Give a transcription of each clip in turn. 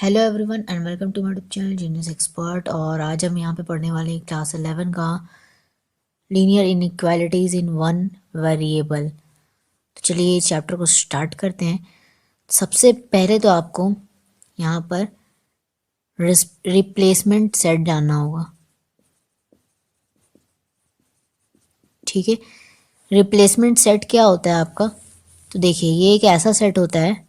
Hello everyone and welcome to my YouTube channel Genius Expert. और आज हम यहाँ पे पढ़ने वाले हैं क्लास 11 का linear inequalities in one variable. तो चलिए इस चैप्टर को स्टार्ट करते हैं। सबसे पहले तो आपको यहाँ पर रिप्लेसमेंट सेट जानना होगा, ठीक है। रिप्लेसमेंट सेट क्या होता है आपका? तो देखिए ये एक ऐसा सेट होता है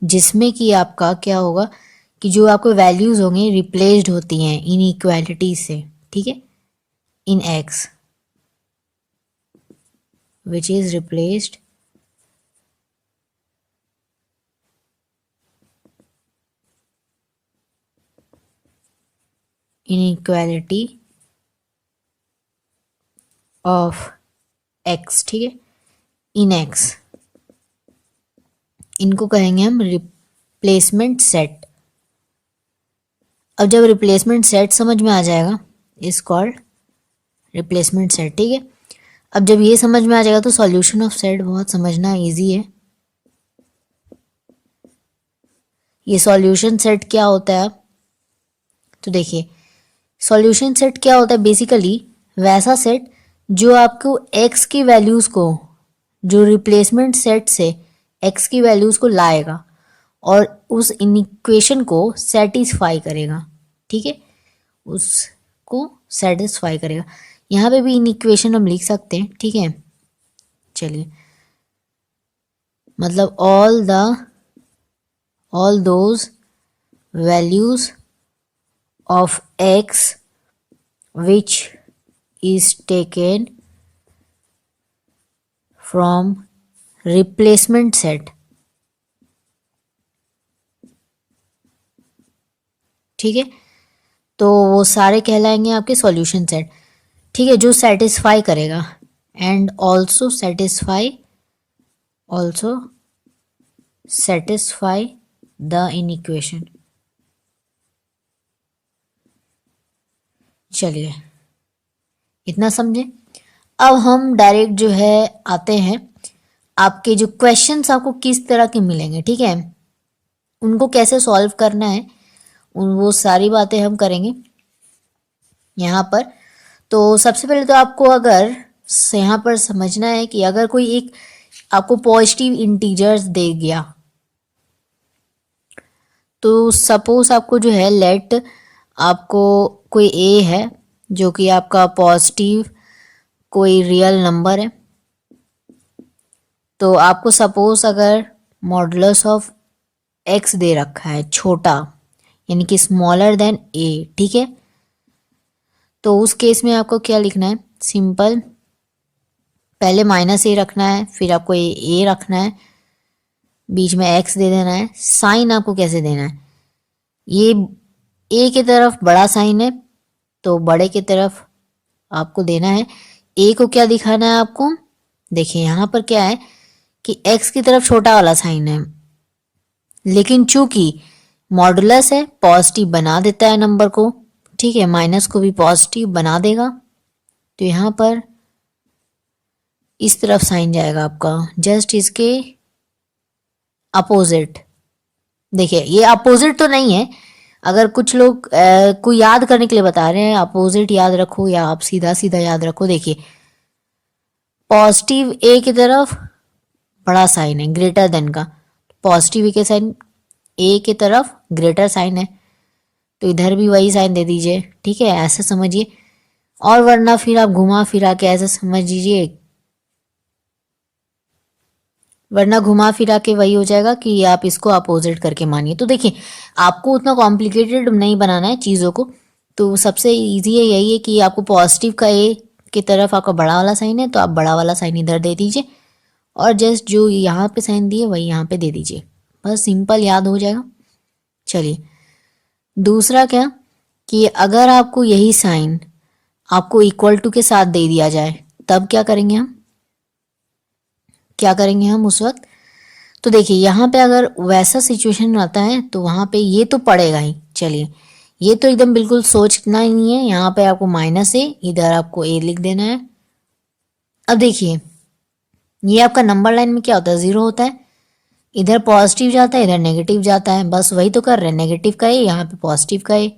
जिसमें कि आपका क्या होगा कि जो आपको वैल्यूज होंगी रिप्लेस्ड होती हैं इनइक्वालिटी से, ठीक है। इन x which is replaced inequality of x, ठीक है, इन x। इनको कहेंगे हम रिप्लेसमेंट सेट। अब जब रिप्लेसमेंट सेट समझ में आ जाएगा इज कॉल्ड रिप्लेसमेंट सेट, ठीक है। अब जब ये समझ में आ जाएगा तो सॉल्यूशन ऑफ सेट बहुत समझना इजी है। ये सॉल्यूशन सेट क्या होता है? तो देखिए सॉल्यूशन सेट क्या होता है, बेसिकली वैसा सेट जो आपको x की वैल्यूज़ को, जो रिप्लेसमेंट सेट से x की वैल्यूज़ को लाएगा और उस इक्वेशन को सेटिस्फाई करेगा, ठीक है, उसको सेटिस्फाई करेगा। यहाँ पे भी इन इक्वेशन हम लिख सकते हैं, ठीक है। चलिए मतलब all those values of x which is taken from replacement set, ठीक है। तो वो सारे कहलाएंगे आपके सॉल्यूशन सेट, ठीक है, जो सेटिस्फाई करेगा and also satisfy the inequation. चलिए इतना समझे। अब हम डायरेक्ट जो है आते हैं, आपके जो क्वेश्चंस आपको किस तरह के मिलेंगे, ठीक है, उनको कैसे सॉल्व करना है, वो सारी बातें हम करेंगे यहाँ पर। तो सबसे पहले तो आपको अगर यहाँ पर समझना है कि अगर कोई एक आपको पॉजिटिव इंटीजर्स दे गया, तो सपोज आपको जो है लेट आपको कोई ए है जो कि आपका पॉजिटिव कोई रियल नंबर है। तो आपको सपोज अगर मॉडुलस ऑफ एक्स दे रखा है छोटा, यानी कि स्मॉलर देन ए, ठीक है। तो उस केस में आपको क्या लिखना है, सिंपल पहले माइनस ए रखना है, फिर आपको ए रखना है, बीच में एक्स दे देना है। साइन आपको कैसे देना है, ये ए की तरफ बड़ा साइन है तो बड़े की तरफ आपको देना है। ए को क्या दिखाना है आपको, देखिए यहाँ पर क्या है कि एक्स की तरफ छोटा वाला साइन है, लेकिन चूंकि मॉडुलस है पॉजिटिव बना देता है नंबर को, ठीक है, माइनस को भी पॉजिटिव बना देगा। तो यहाँ पर इस तरफ साइन जाएगा आपका, जस्ट इसके अपोजिट। देखिए ये अपोजिट तो नहीं है, अगर कुछ लोग को याद करने के लिए बता रहे हैं अपोजिट याद रखो या आप सीधा सीधा याद रखो। देखिए पॉजिटिव ए की तरफ बड़ा साइन है ग्रेटर देन का, पॉजिटिव के साइन ए की तरफ ग्रेटर साइन है, तो इधर भी वही साइन दे दीजिए, ठीक है, ऐसे समझिए। और वरना फिर आप घुमा फिरा के ऐसे समझ लीजिए, वरना घुमा फिरा के वही हो जाएगा कि आप इसको अपोजिट करके मानिए। तो देखिए आपको उतना कॉम्प्लिकेटेड नहीं बनाना है चीज़ों को, तो सबसे इजी है यही है कि आपको पॉजिटिव का ए की तरफ आपका बड़ा वाला साइन है तो आप बड़ा वाला साइन इधर दे दीजिए, और जस्ट जो यहाँ पे साइन दिए वही यहाँ पे दे दीजिए, बस सिंपल याद हो जाएगा। चलिए दूसरा क्या कि अगर आपको यही साइन आपको इक्वल टू के साथ दे दिया जाए तब क्या करेंगे हम उस वक्त? तो देखिए यहाँ पे अगर वैसा सिचुएशन आता है तो वहाँ पे ये तो पड़ेगा ही। चलिए ये तो एकदम बिल्कुल सोचना ही नहीं है, यहाँ पे आपको माइनस ए, इधर आपको ए लिख देना है। अब देखिए ये आपका नंबर लाइन में क्या होता है, जीरो होता है, इधर पॉजिटिव जाता है, इधर नेगेटिव जाता है, बस वही तो कर रहे हैं, नेगेटिव का ए यहाँ पे पॉजिटिव का ए।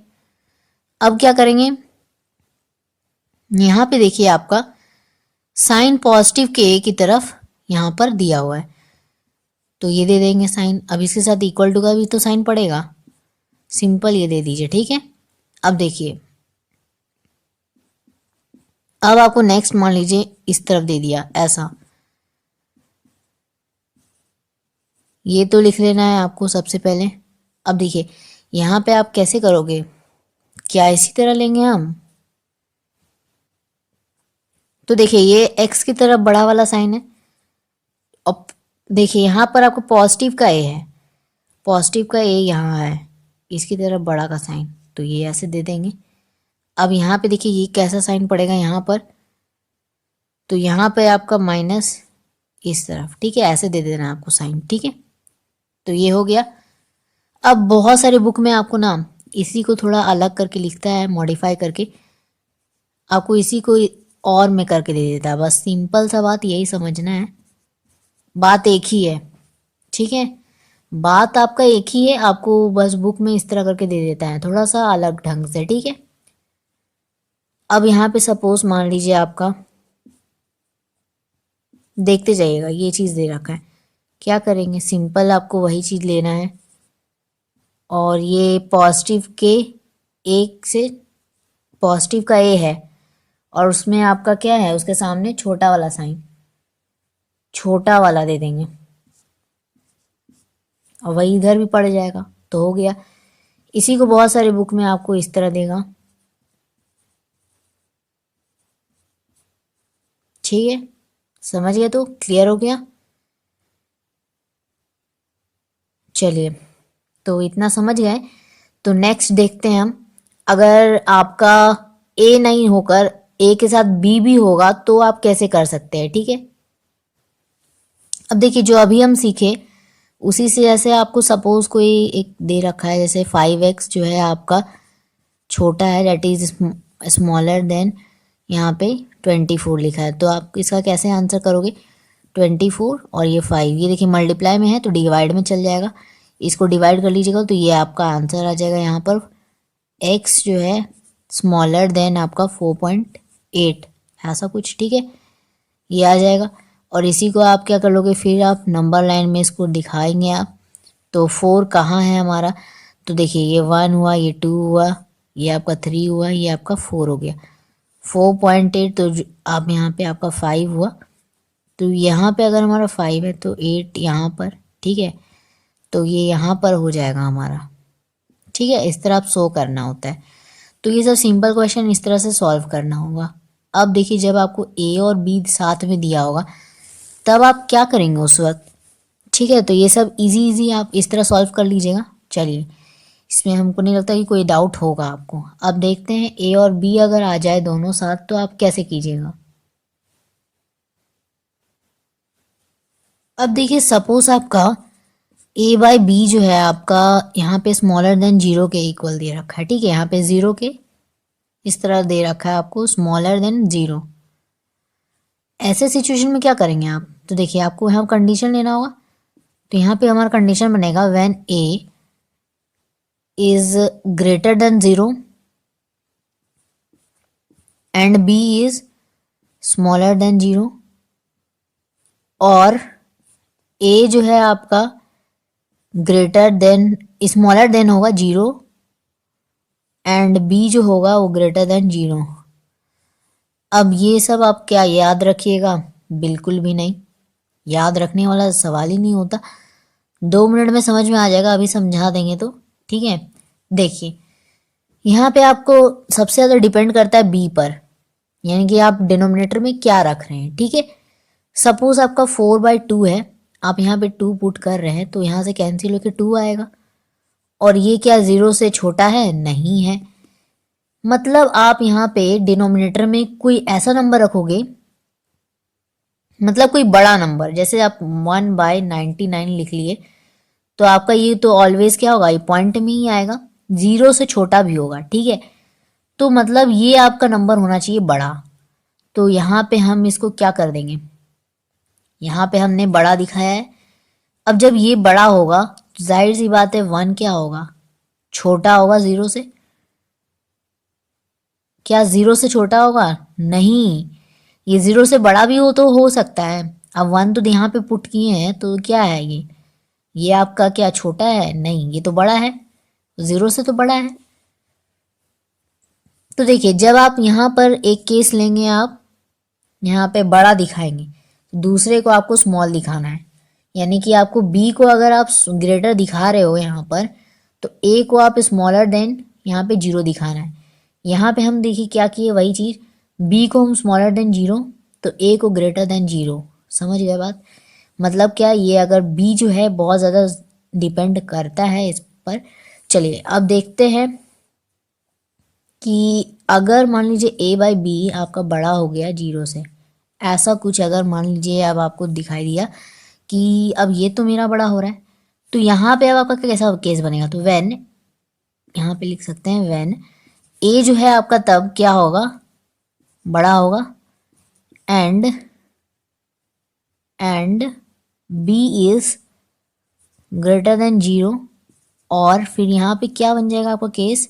अब क्या करेंगे, यहाँ पे देखिए आपका साइन पॉजिटिव के ए की तरफ यहाँ पर दिया हुआ है, तो ये दे देंगे साइन। अब इसके साथ इक्वल टू का भी तो साइन पड़ेगा, सिंपल ये दे दीजिए, ठीक है। अब देखिए, अब आपको नेक्स्ट मान लीजिए इस तरफ दे दिया ऐसा, ये तो लिख लेना है आपको सबसे पहले। अब देखिए यहाँ पे आप कैसे करोगे, क्या इसी तरह लेंगे हम, तो देखिए ये एक्स की तरफ बड़ा वाला साइन है। अब देखिए यहाँ पर आपको पॉजिटिव का ए है, पॉजिटिव का ए यहाँ है, इसकी तरफ बड़ा का साइन, तो ये ऐसे दे देंगे। अब यहाँ पे देखिए ये कैसा साइन पड़ेगा यहाँ पर, तो यहाँ पे आपका माइनस इस तरफ, ठीक है, ऐसे दे देना आपको साइन, ठीक है। तो ये हो गया। अब बहुत सारे बुक में आपको ना इसी को थोड़ा अलग करके लिखता है, मॉडिफाई करके आपको इसी को और में करके दे देता है, बस सिंपल सा बात यही समझना है, बात एक ही है, ठीक है, बात आपका एक ही है, आपको बस बुक में इस तरह करके दे देता है थोड़ा सा अलग ढंग से, ठीक है। अब यहाँ पे सपोज मान लीजिए आपका, देखते जाइएगा ये चीज़ दे रखा है, क्या करेंगे, सिंपल आपको वही चीज़ लेना है, और ये पॉजिटिव के एक से पॉजिटिव का ए है, और उसमें आपका क्या है, उसके सामने छोटा वाला साइन, छोटा वाला दे देंगे, और वही इधर भी पड़ जाएगा, तो हो गया। इसी को बहुत सारे बुक में आपको इस तरह देगा, ठीक है, समझ गए, तो क्लियर हो गया। चलिए, तो इतना समझ गए, तो नेक्स्ट देखते हैं हम, अगर आपका ए नहीं होकर ए के साथ बी भी होगा तो आप कैसे कर सकते हैं, ठीक है। अब देखिए जो अभी हम सीखे उसी से, जैसे आपको सपोज कोई एक दे रखा है, जैसे 5x जो है आपका छोटा है, दैट इज स्मॉलर देन यहाँ पे 24 लिखा है, तो आप इसका कैसे आंसर करोगे, 24 और ये 5, ये देखिए मल्टीप्लाई में है तो डिवाइड में चल जाएगा, इसको डिवाइड कर लीजिएगा तो ये आपका आंसर आ जाएगा, यहाँ पर x जो है स्मॉलर देन आपका 4.8 ऐसा कुछ, ठीक है, ये आ जाएगा। और इसी को आप क्या कर लोगे, फिर आप नंबर लाइन में इसको दिखाएंगे आप, तो 4 कहाँ है हमारा, तो देखिए ये 1 हुआ, ये 2 हुआ, ये आपका 3 हुआ, ये आपका 4 हो गया, 4.8, तो आप यहाँ पे आपका 5 हुआ, तो यहाँ पे अगर हमारा 5 है तो 8 यहाँ पर, ठीक है, तो ये यहाँ पर हो जाएगा हमारा, ठीक है, इस तरह आप शो करना होता है। तो ये सब सिंपल क्वेश्चन इस तरह से सॉल्व करना होगा। अब देखिए जब आपको ए और बी साथ में दिया होगा तब आप क्या करेंगे उस वक्त, ठीक है, तो ये सब इजी इजी आप इस तरह सॉल्व कर लीजिएगा। चलिए, इसमें हमको नहीं लगता कि कोई डाउट होगा आपको। अब देखते हैं ए और बी अगर आ जाए दोनों साथ तो आप कैसे कीजिएगा। अब देखिए सपोज आपका ए बाई बी जो है आपका यहाँ पे स्मॉलर देन 0 के इक्वल दे रखा है, ठीक है, यहाँ पे 0 के इस तरह दे रखा है आपको, स्मॉलर देन 0। ऐसे सिचुएशन में क्या करेंगे आप, तो देखिए आपको यहाँ कंडीशन लेना होगा, तो यहाँ पे हमारा कंडीशन बनेगा when A is greater than 0 and B is smaller than 0, और ए जो है आपका ग्रेटर देन स्मॉलर देन होगा 0 एंड बी जो होगा वो ग्रेटर देन 0। अब ये सब आप क्या याद रखिएगा, बिल्कुल भी नहीं, याद रखने वाला सवाल ही नहीं होता, 2 मिनट में समझ में आ जाएगा, अभी समझा देंगे तो, ठीक है। देखिए यहाँ पे आपको सबसे ज़्यादा डिपेंड करता है बी पर, यानी कि आप डिनोमिनेटर में क्या रख रहे हैं, ठीक है। सपोज आपका 4/2 है, आप यहाँ पे 2 पुट कर रहे हैं तो यहाँ से कैंसिल होकर 2 आएगा, और ये क्या 0 से छोटा है, नहीं है, मतलब आप यहाँ पे डिनोमिनेटर में कोई ऐसा नंबर रखोगे, मतलब कोई बड़ा नंबर, जैसे आप 1/99 लिख लिए तो आपका ये तो ऑलवेज क्या होगा, ये पॉइंट में ही आएगा, 0 से छोटा भी होगा, ठीक है, तो मतलब ये आपका नंबर होना चाहिए बड़ा। तो यहाँ पे हम इसको क्या कर देंगे, यहाँ पे हमने बड़ा दिखाया है, अब जब ये बड़ा होगा तो जाहिर सी बात है 1 क्या होगा, छोटा होगा 0 से। क्या 0 से छोटा होगा? नहीं, ये 0 से बड़ा भी हो तो हो सकता है। अब 1 तो यहाँ पे पुट किए हैं तो क्या है ये आपका क्या छोटा है? नहीं, ये तो बड़ा है, 0 से तो बड़ा है। तो देखिए जब आप यहाँ पर एक केस लेंगे, आप यहाँ पे बड़ा दिखाएंगे, दूसरे को आपको स्मॉल दिखाना है। यानी कि आपको बी को अगर आप ग्रेटर दिखा रहे हो यहाँ पर, तो ए को आप स्मॉलर देन यहाँ पे 0 दिखाना है। यहाँ पे हम देखिए क्या किए, वही चीज़, बी को हम स्मॉलर देन 0 तो ए को ग्रेटर देन 0। समझ गए बात? मतलब क्या, ये अगर बी जो है बहुत ज़्यादा डिपेंड करता है इस पर। चलिए अब देखते हैं कि अगर मान लीजिए ए बाई बी आपका बड़ा हो गया 0 से, ऐसा कुछ अगर मान लीजिए अब आपको दिखाई दिया कि अब ये तो मेरा बड़ा हो रहा है, तो यहाँ पे अब आपका कैसा केस बनेगा, तो व्हेन, यहाँ पे लिख सकते हैं व्हेन ए जो है आपका तब क्या होगा, बड़ा होगा, and B is greater than 0। और फिर यहाँ पे क्या बन जाएगा आपका केस,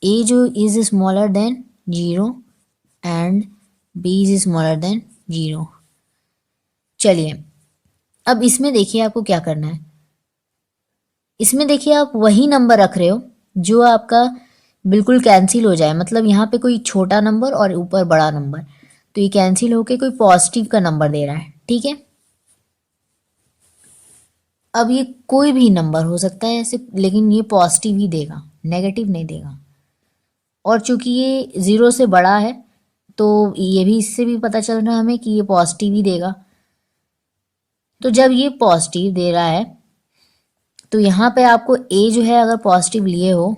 ए जो is smaller than 0 and B is smaller than 0। चलिए अब इसमें देखिए आपको क्या करना है। इसमें देखिए आप वही नंबर रख रहे हो जो आपका बिल्कुल कैंसिल हो जाए, मतलब यहाँ पे कोई छोटा नंबर और ऊपर बड़ा नंबर, तो ये कैंसिल होके कोई पॉजिटिव का नंबर दे रहा है, ठीक है। अब ये कोई भी नंबर हो सकता है ऐसे, लेकिन ये पॉजिटिव ही देगा, नेगेटिव नहीं देगा। और चूंकि ये 0 से बड़ा है तो ये भी, इससे भी पता चल रहा है हमें कि ये पॉजिटिव ही देगा। तो जब ये पॉजिटिव दे रहा है तो यहाँ पे आपको ए जो है अगर पॉजिटिव लिए हो,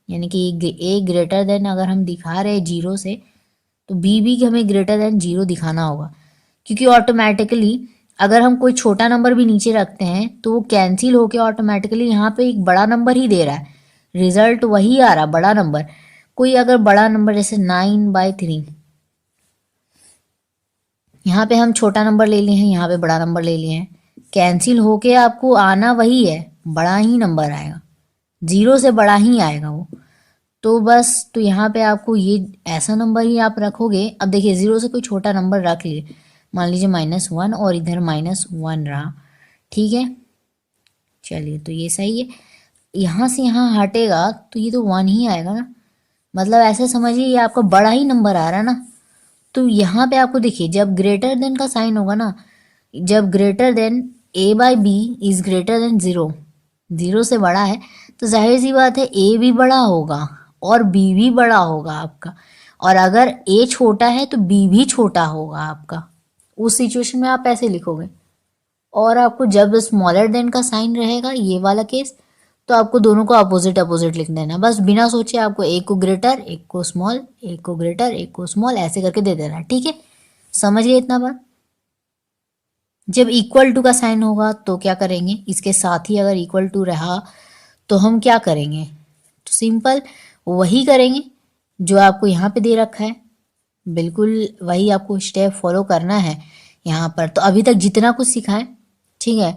यानी कि ए ग्रेटर देन अगर हम दिखा रहे हैं 0 से, तो बी भी हमें ग्रेटर देन 0 दिखाना होगा। क्योंकि ऑटोमेटिकली अगर हम कोई छोटा नंबर भी नीचे रखते हैं तो वो कैंसिल होके ऑटोमेटिकली यहाँ पे एक बड़ा नंबर ही दे रहा है, रिजल्ट वही आ रहा, बड़ा नंबर। कोई अगर बड़ा नंबर जैसे 9/3, यहाँ पे हम छोटा नंबर ले लिए हैं, यहाँ पे बड़ा नंबर ले लिए हैं, कैंसिल होके आपको आना वही है, बड़ा ही नंबर आएगा, 0 से बड़ा ही आएगा वो। तो बस, तो यहाँ पे आपको ये ऐसा नंबर ही आप रखोगे। अब देखिए 0 से कोई छोटा नंबर रख लिए, मान लीजिए -1 और इधर -1 रहा, ठीक है। चलिए तो ये सही है, यहाँ से यहाँ हटेगा तो ये तो 1 ही आएगा ना, मतलब ऐसे समझिए ये आपका बड़ा ही नंबर आ रहा है ना। तो यहाँ पे आपको देखिए जब ग्रेटर देन का साइन होगा ना, जब greater than A by B is greater than 0, 0 से बड़ा है, तो जाहिर सी बात है ए भी बड़ा होगा और बी भी बड़ा होगा आपका। और अगर ए छोटा है तो बी भी छोटा होगा आपका। उस सिचुएशन में आप ऐसे लिखोगे। और आपको जब स्मॉलर देन का साइन रहेगा, ये वाला केस, तो आपको दोनों को अपोजिट अपोजिट लिख देना, बस बिना सोचे आपको एक को ग्रेटर एक को स्मॉल, एक को ग्रेटर एक को स्मॉल, ऐसे करके दे देना, ठीक है। समझ गए इतना बात? जब इक्वल टू का साइन होगा तो क्या करेंगे, इसके साथ ही अगर इक्वल टू रहा तो हम क्या करेंगे, तो सिंपल वही करेंगे जो आपको यहाँ पे दे रखा है, बिल्कुल वही आपको स्टेप फॉलो करना है यहाँ पर। तो अभी तक जितना कुछ सिखाएं, ठीक है,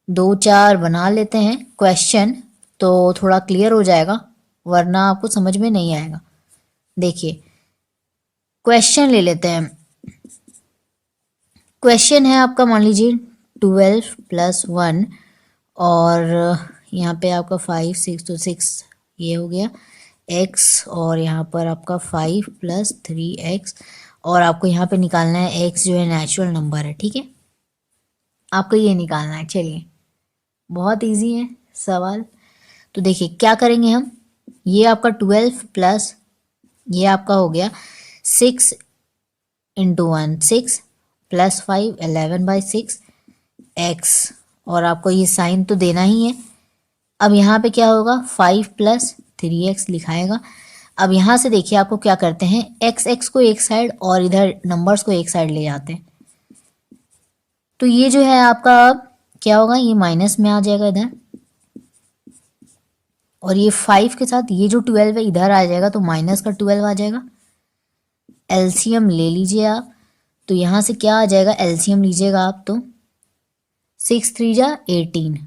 2-4 बना लेते हैं क्वेश्चन तो थोड़ा क्लियर हो जाएगा, वरना आपको समझ में नहीं आएगा। देखिए क्वेश्चन ले लेते हैं। क्वेश्चन है आपका, मान लीजिए 12 + 1 और यहाँ पे आपका 5 6, तो 6 ये हो गया x, और यहाँ पर आपका 5 + 3x, और आपको यहाँ पे निकालना है x जो है नेचुरल नंबर है, ठीक है, आपको ये निकालना है। चलिए बहुत इजी है सवाल। तो देखिए क्या करेंगे हम, ये आपका 12 प्लस ये आपका हो गया 6 × 1 6 + 5 11/6 x, और आपको ये साइन तो देना ही है। अब यहाँ पे क्या होगा, 5 + 3x लिखाएगा। अब यहाँ से देखिए आपको क्या करते हैं, x को एक साइड और इधर नंबर्स को एक साइड ले जाते हैं, तो ये जो है आपका क्या होगा, ये माइनस में आ जाएगा इधर, और ये 5 के साथ ये जो 12 है इधर आ जाएगा, तो माइनस का 12 आ जाएगा। एलसीएम ले लीजिए आप, तो यहाँ से क्या आ जाएगा, एलसीएम लीजिएगा आप तो 6 3 जा 18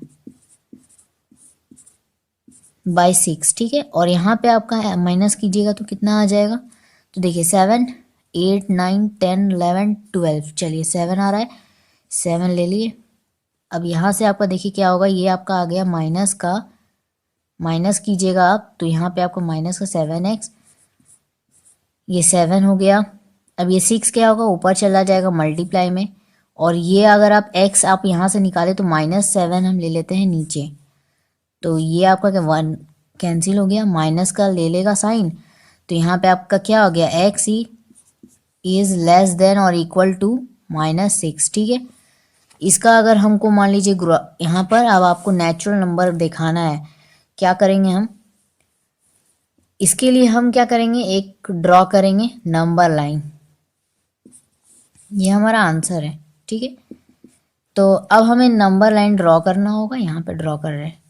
बाई 6, ठीक है। और यहाँ पे आपका माइनस कीजिएगा तो कितना आ जाएगा, तो देखिए 7 8 9 10 11 12, चलिए 7 आ रहा है, 7 ले लिए। अब यहाँ से आपका देखिए क्या होगा, ये आपका आ गया माइनस का, माइनस कीजिएगा आप तो यहाँ पे आपको माइनस का 7x, ये 7 हो गया। अब ये 6 क्या होगा, ऊपर चला जाएगा मल्टीप्लाई में, और ये अगर आप x आप यहाँ से निकाले तो -7 हम ले लेते हैं नीचे, तो ये आपका क्या 1 कैंसिल हो गया, माइनस का ले लेगा साइन, तो यहाँ पे आपका क्या हो गया, x he is less than और इक्वल टू -6, ठीक है। इसका अगर हमको मान लीजिए यहाँ पर अब आपको नेचुरल नंबर दिखाना है, क्या करेंगे हम, इसके लिए हम क्या करेंगे, एक ड्रॉ करेंगे नंबर लाइन, ये हमारा आंसर है, ठीक है। तो अब हमें नंबर लाइन ड्रॉ करना होगा, यहाँ पे ड्रॉ कर रहे हैं,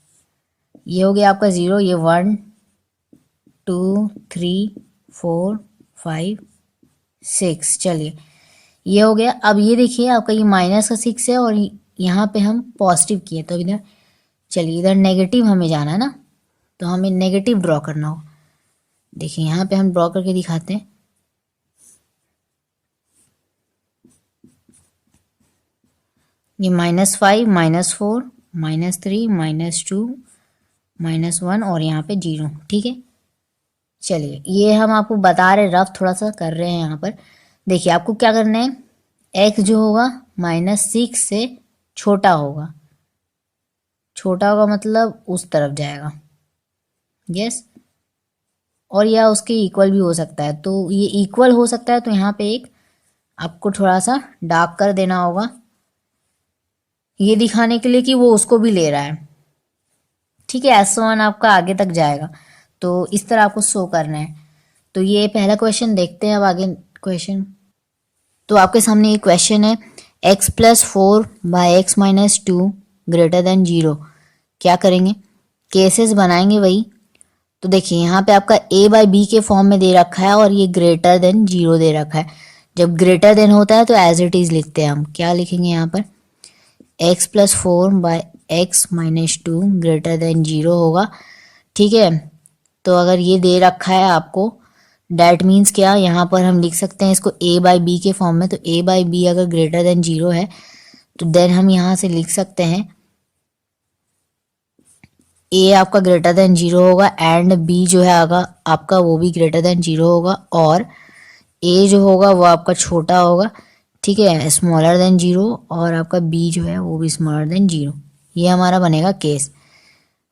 ये हो गया आपका 0, ये 1 2 3 4 5 6, चलिए ये हो गया। अब ये देखिए आपका ये माइनस का 6 है और यहाँ पे हम पॉजिटिव किए, तो इधर चलिए इधर नेगेटिव हमें जाना है ना, तो हमें नेगेटिव ड्रॉ करना होगा। देखिए यहाँ पे हम ड्रॉ करके दिखाते हैं, ये -5 -4 -3 -2 -1 और यहाँ पे 0, ठीक है। चलिए ये हम आपको बता रहे, रफ थोड़ा सा कर रहे हैं यहाँ पर। देखिए आपको क्या करना है, x जो होगा -6 से छोटा होगा, छोटा होगा मतलब उस तरफ जाएगा, यस, और या उसके इक्वल भी हो सकता है, तो ये इक्वल हो सकता है, तो यहाँ पे एक आपको थोड़ा सा डार्क कर देना होगा, ये दिखाने के लिए कि वो उसको भी ले रहा है, ठीक है। S1 आपका आगे तक जाएगा, तो इस तरह आपको शो करना है। तो ये पहला क्वेश्चन देखते हैं, अब आगे क्वेश्चन। तो आपके सामने ये क्वेश्चन है, x + 4 / x - 2 > 0, क्या करेंगे, केसेस बनाएंगे वही। तो देखिए यहाँ पे आपका a/b के फॉर्म में दे रखा है और ये > 0 दे रखा है। जब ग्रेटर देन होता है तो एज इट इज लिखते हैं हम, क्या लिखेंगे यहाँ पर, x + 4 / x - 2 > 0 होगा, ठीक है। तो अगर ये दे रखा है आपको, डैट मीन्स क्या, यहाँ पर हम लिख सकते हैं इसको a/b के फॉर्म में, तो a/b अगर > 0 है तो देन हम यहाँ से लिख सकते हैं a आपका > 0 होगा एंड b जो है आपका वो भी > 0 होगा, और a जो होगा वो आपका छोटा होगा, ठीक है, <0 और आपका b जो है वो भी <0। ये हमारा बनेगा केस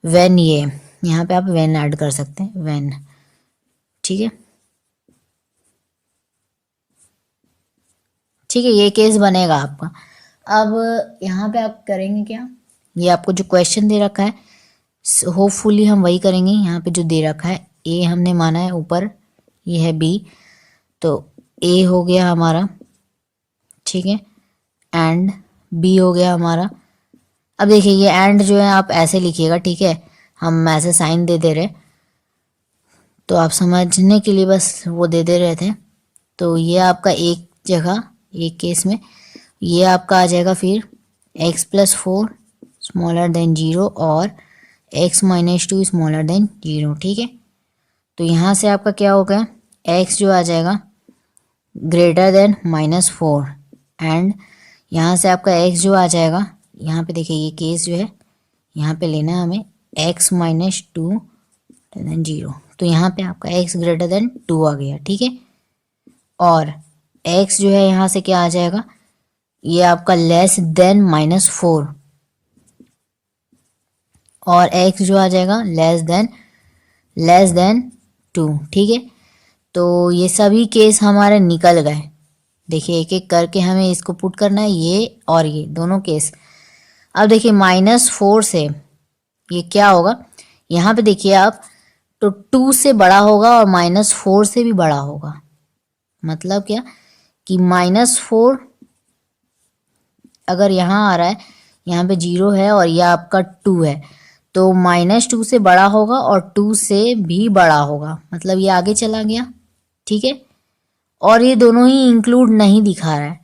व्हेन, ये यहाँ पे आप व्हेन ऐड कर सकते हैं, व्हेन, ठीक है, ठीक है, ये केस बनेगा आपका। अब यहाँ पे आप करेंगे क्या, ये आपको जो क्वेश्चन दे रखा है होपफुली हम वही करेंगे। यहाँ पे जो दे रखा है a हमने माना है ऊपर, ये है b, तो a हो गया हमारा, ठीक है, एंड b हो गया हमारा। अब देखिए ये एंड जो है आप ऐसे लिखिएगा, ठीक है, हम ऐसे साइन दे रहे, तो आप समझने के लिए बस वो दे रहे थे। तो ये आपका एक जगह, एक केस में ये आपका आ जाएगा फिर x + 4 < 0 और x - 2 < 0, ठीक है। तो यहाँ से आपका क्या होगा, x जो आ जाएगा <-4 एंड यहाँ से आपका x जो आ जाएगा, यहाँ पे देखिए ये केस जो है यहाँ पे लेना है हमें, x - 2 < 0, तो यहाँ पे आपका x < 2 आ गया, ठीक है। और x जो है यहाँ से क्या आ जाएगा, ये आपका <<-4 और x जो आ जाएगा <<-2, ठीक है। तो ये सभी केस हमारे निकल गए। देखिए एक एक करके हमें इसको पुट करना है, ये और ये दोनों केस। अब देखिए -4 से ये क्या होगा, यहाँ पे देखिए आप, तो 2 से बड़ा होगा और -4 से भी बड़ा होगा, मतलब क्या कि -4 अगर यहाँ आ रहा है, यहाँ पे 0 है और यह आपका 2 है, तो -2 से बड़ा होगा और 2 से भी बड़ा होगा, मतलब ये आगे चला गया, ठीक है। और ये दोनों ही इंक्लूड नहीं दिखा रहा है,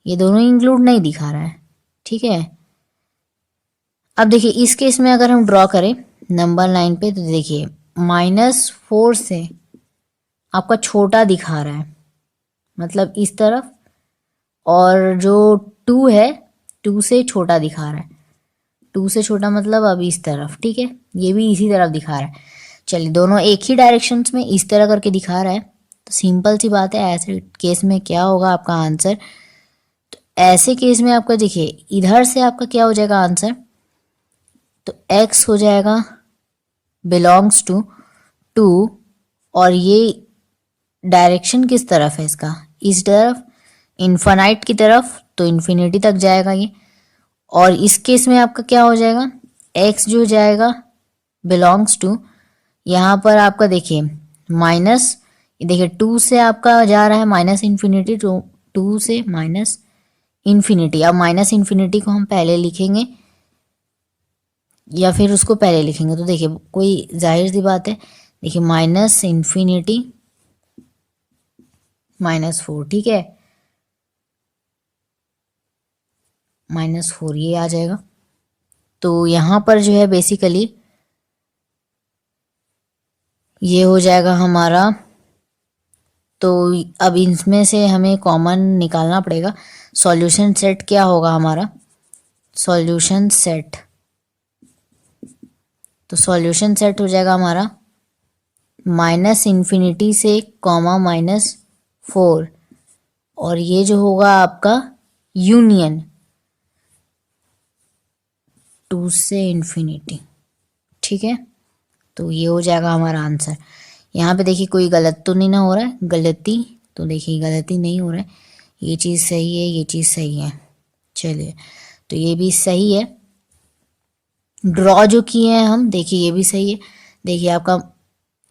ये दोनों ही इंक्लूड नहीं दिखा रहा है, ठीक है। अब देखिए इस केस में अगर हम ड्रॉ करें नंबर लाइन पे तो देखिए -4 से आपका छोटा दिखा रहा है, मतलब इस तरफ, और जो 2 है 2 से छोटा दिखा रहा है। 2 से छोटा मतलब अब इस तरफ, ठीक है, ये भी इसी तरफ दिखा रहा है। चलिए दोनों एक ही डायरेक्शंस में इस तरह करके दिखा रहा है, तो सिंपल सी बात है, ऐसे केस में क्या होगा आपका आंसर। तो ऐसे केस में आपका देखिए इधर से आपका क्या हो जाएगा आंसर, तो x हो जाएगा बिलोंग्स टू 2, और ये डायरेक्शन किस तरफ है इसका, इस तरफ, इन्फानाइट की तरफ, तो इन्फिनिटी तक जाएगा ये। और इस केस में आपका क्या हो जाएगा, x जो जाएगा बिलोंग्स टू, यहाँ पर आपका देखिए माइनस, देखिए 2 से आपका जा रहा है माइनस इन्फिनिटी, तो 2 से माइनस इन्फिनिटी। अब माइनस इन्फिनिटी को हम पहले लिखेंगे या फिर उसको पहले लिखेंगे, तो देखिए कोई जाहिर सी बात है, देखिए माइनस इन्फिनिटी -4, ठीक है, -4 ये आ जाएगा। तो यहाँ पर जो है बेसिकली ये हो जाएगा हमारा, तो अब इसमें से हमें कॉमन निकालना पड़ेगा। सॉल्यूशन सेट क्या होगा हमारा, सॉल्यूशन सेट, तो सॉल्यूशन सेट हो जाएगा हमारा माइनस इन्फिनिटी से कॉमा -4, और ये जो होगा आपका यूनियन 2 से इन्फिनिटी, ठीक है। तो ये हो जाएगा हमारा आंसर। यहाँ पे देखिए कोई गलत तो नहीं ना हो रहा है, गलती, तो देखिए गलती नहीं हो रहा है, ये चीज़ सही है, ये चीज़ सही है। चलिए तो ये भी सही है, ड्रॉ जो किए हैं हम, देखिए ये भी सही है। देखिए आपका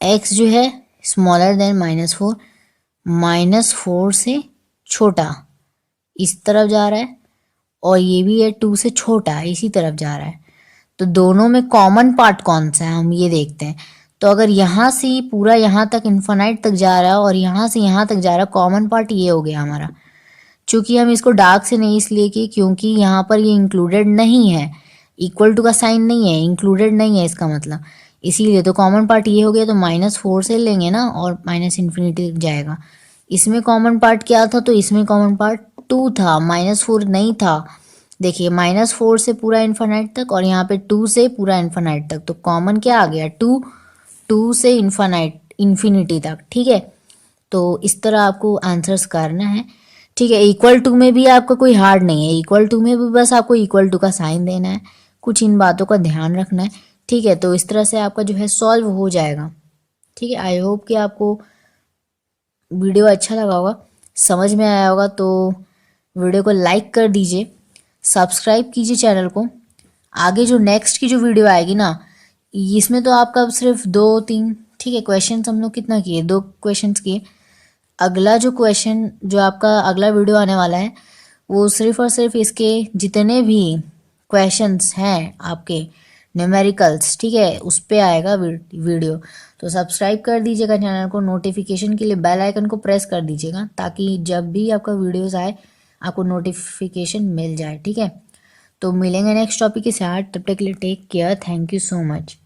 x जो है स्मॉलर देन -4, -4 से छोटा इस तरफ जा रहा है, और ये भी है 2 से छोटा इसी तरफ जा रहा है। तो दोनों में कॉमन पार्ट कौन सा है हम ये देखते हैं। तो अगर यहाँ से पूरा यहाँ तक इन्फानाइट तक जा रहा है और यहाँ से यहाँ तक जा रहा है, कॉमन पार्ट ये हो गया हमारा। चूंकि हम इसको डार्क से नहीं इसलिए कि क्योंकि यहाँ पर ये इंक्लूडेड नहीं है, इक्वल टू का साइन नहीं है, इंक्लूडेड नहीं है इसका मतलब, इसीलिए। तो कॉमन पार्ट ये हो गया, तो -4 से लेंगे ना और माइनस इन्फिनिटी तक जाएगा। इसमें कॉमन पार्ट क्या था, तो इसमें कॉमन पार्ट 2 था, -4 नहीं था। देखिए -4 से पूरा इन्फानाइट तक, और यहाँ पे 2 से पूरा इन्फानाइट तक, तो कॉमन क्या आ गया 2, 2 से इन्फानाइट इन्फिनिटी तक, ठीक है। तो इस तरह आपको आंसर्स करना है, ठीक है। इक्वल टू में भी आपका कोई हार्ड नहीं है, इक्वल टू में भी बस आपको इक्वल टू का साइन देना है, कुछ इन बातों का ध्यान रखना है, ठीक है। तो इस तरह से आपका जो है सॉल्व हो जाएगा, ठीक है। आई होप कि आपको वीडियो अच्छा लगा होगा, समझ में आया होगा। तो वीडियो को लाइक कर दीजिए, सब्सक्राइब कीजिए चैनल को। आगे जो नेक्स्ट की जो वीडियो आएगी ना, इसमें तो आपका सिर्फ 2-3, ठीक है, क्वेश्चन हम लोग कितना किए, 2 क्वेश्चन किए। अगला जो क्वेश्चन जो आपका अगला वीडियो आने वाला है, वो सिर्फ और सिर्फ इसके जितने भी क्वेश्चंस हैं आपके न्यूमेरिकल्स, ठीक है, उस पे आएगा वीडियो। तो सब्सक्राइब कर दीजिएगा चैनल को, नोटिफिकेशन के लिए बेल आइकन को प्रेस कर दीजिएगा, ताकि जब भी आपका वीडियोस आए आपको नोटिफिकेशन मिल जाए, ठीक है। तो मिलेंगे नेक्स्ट टॉपिक के साथ, तब तक के लिए take care, thank you so much.